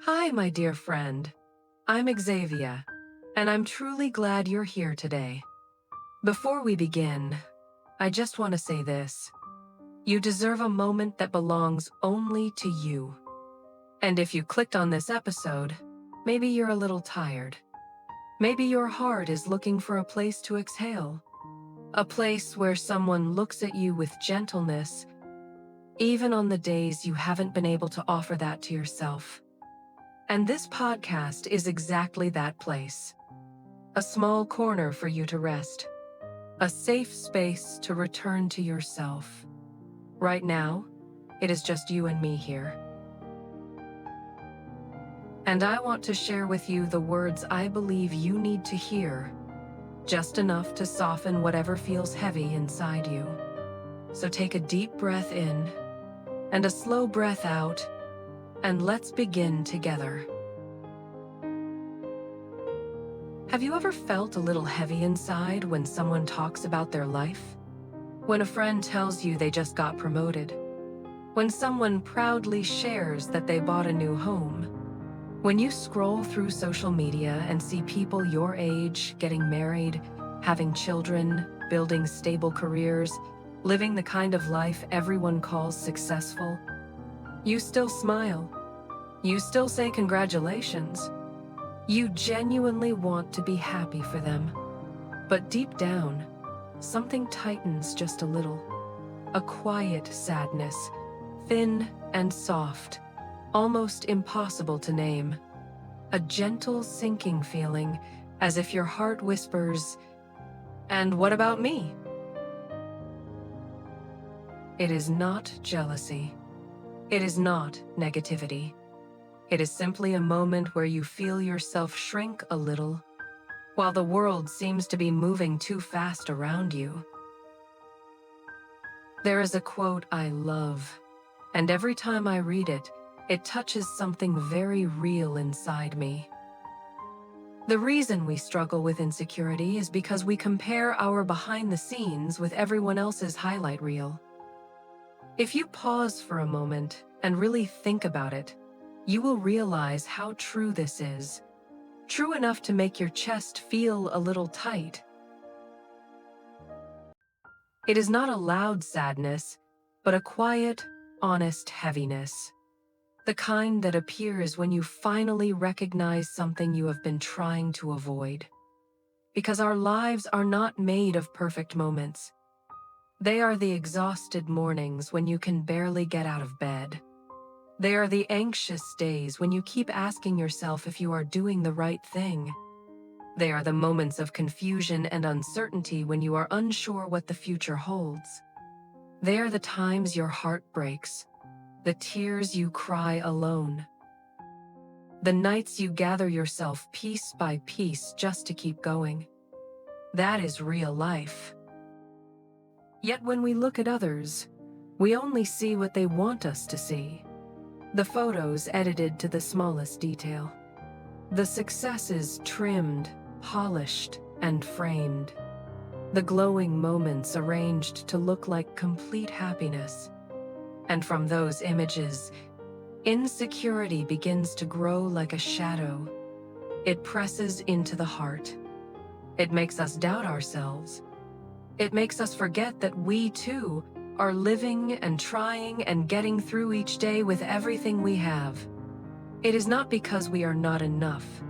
Hi, my dear friend. I'm Xavier, and I'm truly glad you're here today. Before we begin, I just want to say this. You deserve a moment that belongs only to you. And if you clicked on this episode, maybe you're a little tired. Maybe your heart is looking for a place to exhale. A place where someone looks at you with gentleness, even on the days you haven't been able to offer that to yourself. And this podcast is exactly that place. A small corner for you to rest. A safe space to return to yourself. Right now, it is just you and me here. And I want to share with you the words I believe you need to hear, just enough to soften whatever feels heavy inside you. So take a deep breath in and a slow breath out, and let's begin together. Have you ever felt a little heavy inside when someone talks about their life? When a friend tells you they just got promoted? When someone proudly shares that they bought a new home? When you scroll through social media and see people your age getting married, having children, building stable careers, living the kind of life everyone calls successful, you still smile. You still say congratulations. You genuinely want to be happy for them. But deep down, something tightens just a little. A quiet sadness, thin and soft, almost impossible to name. A gentle sinking feeling, as if your heart whispers, "And what about me?" It is not jealousy. It is not negativity. It is simply a moment where you feel yourself shrink a little, while the world seems to be moving too fast around you. There is a quote I love, and every time I read it, it touches something very real inside me. The reason we struggle with insecurity is because we compare our behind the scenes with everyone else's highlight reel. If you pause for a moment and really think about it, you will realize how true this is. True enough to make your chest feel a little tight. It is not a loud sadness, but a quiet, honest heaviness. The kind that appears when you finally recognize something you have been trying to avoid. Because our lives are not made of perfect moments. They are the exhausted mornings when you can barely get out of bed. They are the anxious days when you keep asking yourself if you are doing the right thing. They are the moments of confusion and uncertainty when you are unsure what the future holds. They are the times your heart breaks, the tears you cry alone, the nights you gather yourself piece by piece just to keep going. That is real life. Yet when we look at others, we only see what they want us to see. The photos edited to the smallest detail. The successes trimmed, polished, and framed. The glowing moments arranged to look like complete happiness. And from those images, insecurity begins to grow like a shadow. It presses into the heart. It makes us doubt ourselves. It makes us forget that we, too, are living and trying and getting through each day with everything we have. It is not because we are not enough.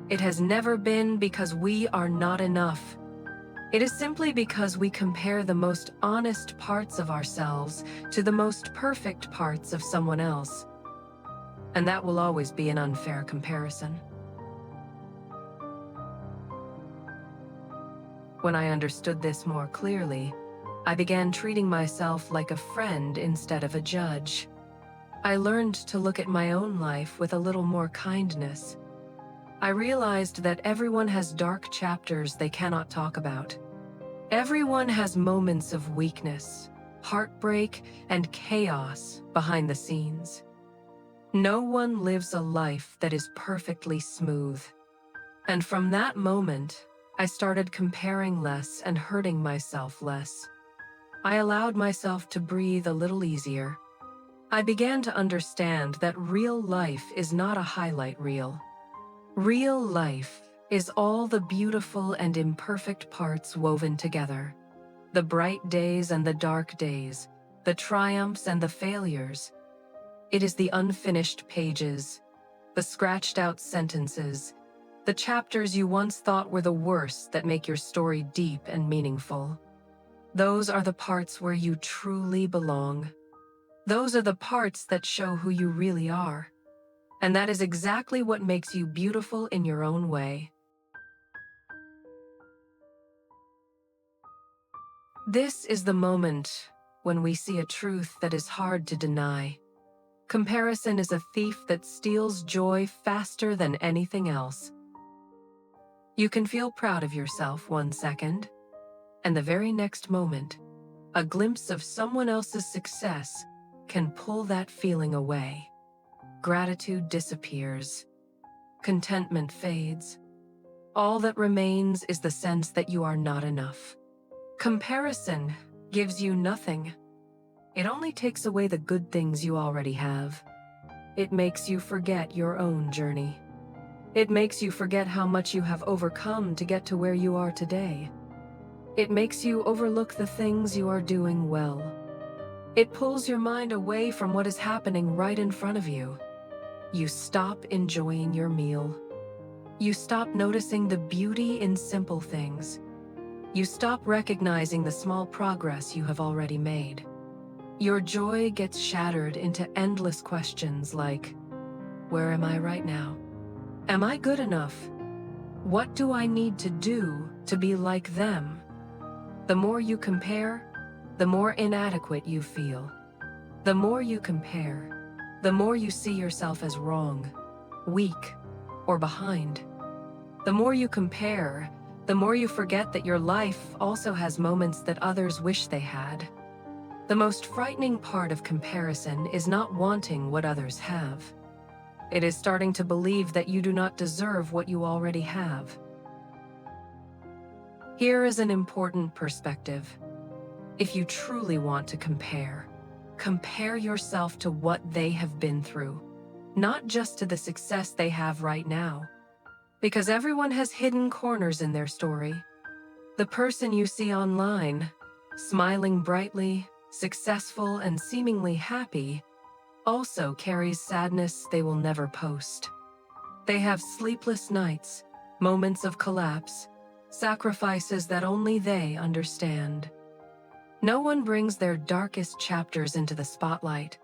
It has never been because we are not enough. It is simply because we compare the most honest parts of ourselves to the most perfect parts of someone else. And that will always be an unfair comparison. When I understood this more clearly, I began treating myself like a friend instead of a judge. I learned to look at my own life with a little more kindness. I realized that everyone has dark chapters they cannot talk about. Everyone has moments of weakness, heartbreak, and chaos behind the scenes. No one lives a life that is perfectly smooth. And from that moment, I started comparing less and hurting myself less. I allowed myself to breathe a little easier. I began to understand that real life is not a highlight reel. Real life is all the beautiful and imperfect parts woven together. The bright days and the dark days, the triumphs and the failures. It is the unfinished pages, the scratched-out sentences, the chapters you once thought were the worst that make your story deep and meaningful. Those are the parts where you truly belong. Those are the parts that show who you really are. And that is exactly what makes you beautiful in your own way. This is the moment when we see a truth that is hard to deny. Comparison is a thief that steals joy faster than anything else. You can feel proud of yourself 1 second, and the very next moment, a glimpse of someone else's success can pull that feeling away. Gratitude disappears. Contentment fades. All that remains is the sense that you are not enough. Comparison gives you nothing. It only takes away the good things you already have. It makes you forget your own journey. It makes you forget how much you have overcome to get to where you are today. It makes you overlook the things you are doing well. It pulls your mind away from what is happening right in front of you. You stop enjoying your meal. You stop noticing the beauty in simple things. You stop recognizing the small progress you have already made. Your joy gets shattered into endless questions like, where am I right now? Am I good enough? What do I need to do to be like them? The more you compare, the more inadequate you feel. The more you compare, the more you see yourself as wrong, weak, or behind. The more you compare, the more you forget that your life also has moments that others wish they had. The most frightening part of comparison is not wanting what others have. It is starting to believe that you do not deserve what you already have. Here is an important perspective. If you truly want to compare yourself to what they have been through, not just to the success they have right now. Because everyone has hidden corners in their story. The person you see online, smiling brightly, successful, and seemingly happy, also carries sadness they will never post. They have sleepless nights, moments of collapse, sacrifices that only they understand. No one brings their darkest chapters into the spotlight.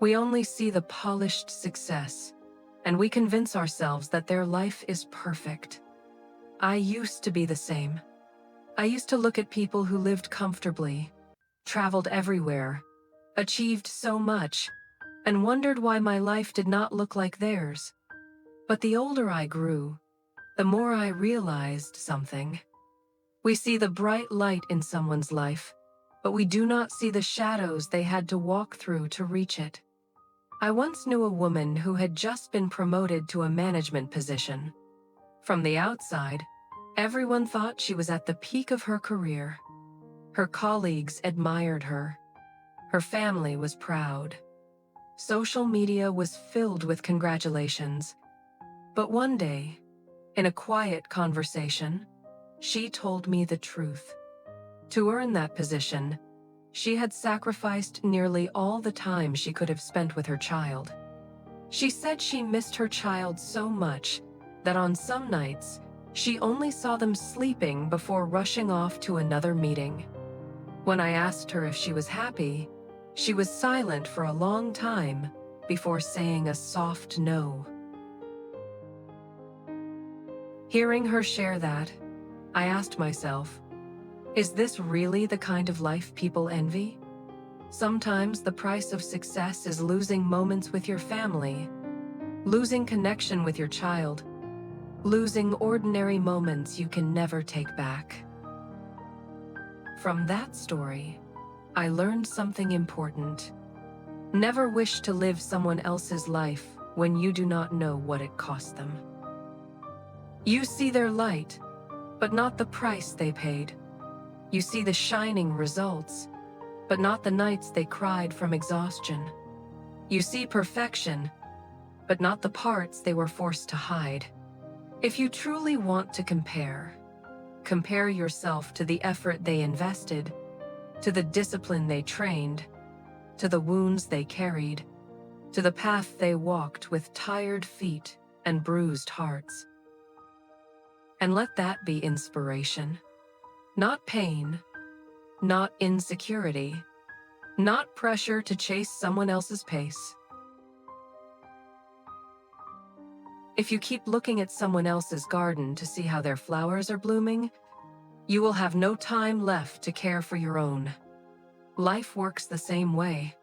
We only see the polished success, and we convince ourselves that their life is perfect. I used to be the same. I used to look at people who lived comfortably, traveled everywhere, achieved so much, and wondered why my life did not look like theirs. But the older I grew, the more I realized something. We see the bright light in someone's life, but we do not see the shadows they had to walk through to reach it. I once knew a woman who had just been promoted to a management position. From the outside, everyone thought she was at the peak of her career. Her colleagues admired her. Her family was proud. Social media was filled with congratulations. But one day, in a quiet conversation, she told me the truth. To earn that position, she had sacrificed nearly all the time she could have spent with her child. She said she missed her child so much that on some nights, she only saw them sleeping before rushing off to another meeting. When I asked her if she was happy, she was silent for a long time before saying a soft no. Hearing her share that, I asked myself, is this really the kind of life people envy? Sometimes the price of success is losing moments with your family, losing connection with your child, losing ordinary moments you can never take back. From that story, I learned something important. Never wish to live someone else's life when you do not know what it cost them. You see their light, but not the price they paid. You see the shining results, but not the nights they cried from exhaustion. You see perfection, but not the parts they were forced to hide. If you truly want to compare yourself to the effort they invested, to the discipline they trained, to the wounds they carried, to the path they walked with tired feet and bruised hearts. And let that be inspiration. Not pain, not insecurity, not pressure to chase someone else's pace. If you keep looking at someone else's garden to see how their flowers are blooming, you will have no time left to care for your own. Life works the same way.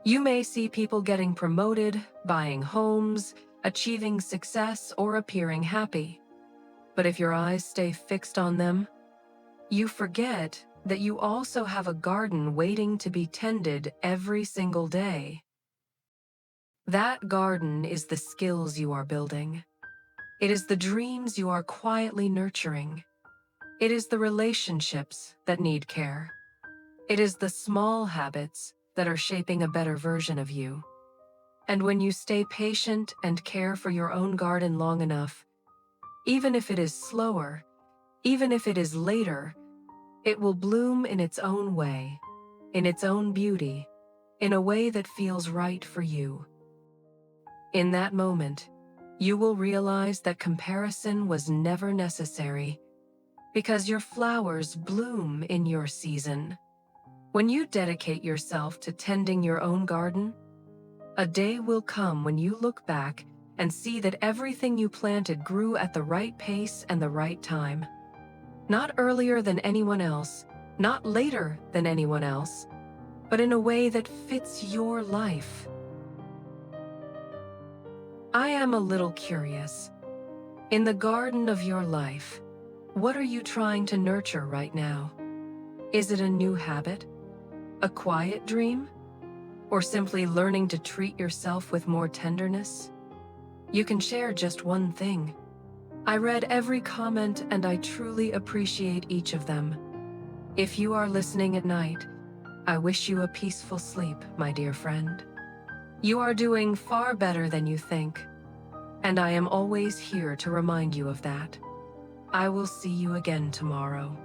You may see people getting promoted, buying homes, achieving success, or appearing happy. But if your eyes stay fixed on them, you forget that you also have a garden waiting to be tended every single day. That garden is the skills you are building. It is the dreams you are quietly nurturing. It is the relationships that need care. It is the small habits that are shaping a better version of you. And when you stay patient and care for your own garden long enough, even if it is slower, even if it is later, it will bloom in its own way, in its own beauty, in a way that feels right for you. In that moment, you will realize that comparison was never necessary, because your flowers bloom in your season. When you dedicate yourself to tending your own garden, a day will come when you look back and see that everything you planted grew at the right pace and the right time. Not earlier than anyone else, not later than anyone else, but in a way that fits your life. I am a little curious. In the garden of your life, what are you trying to nurture right now? Is it a new habit? A quiet dream? Or simply learning to treat yourself with more tenderness? You can share just one thing. I read every comment and I truly appreciate each of them. If you are listening at night, I wish you a peaceful sleep, my dear friend. You are doing far better than you think, and I am always here to remind you of that. I will see you again tomorrow.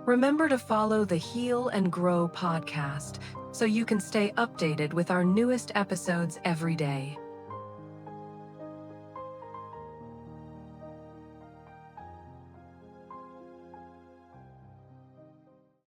Remember to follow the Heal and Grow podcast so you can stay updated with our newest episodes every day.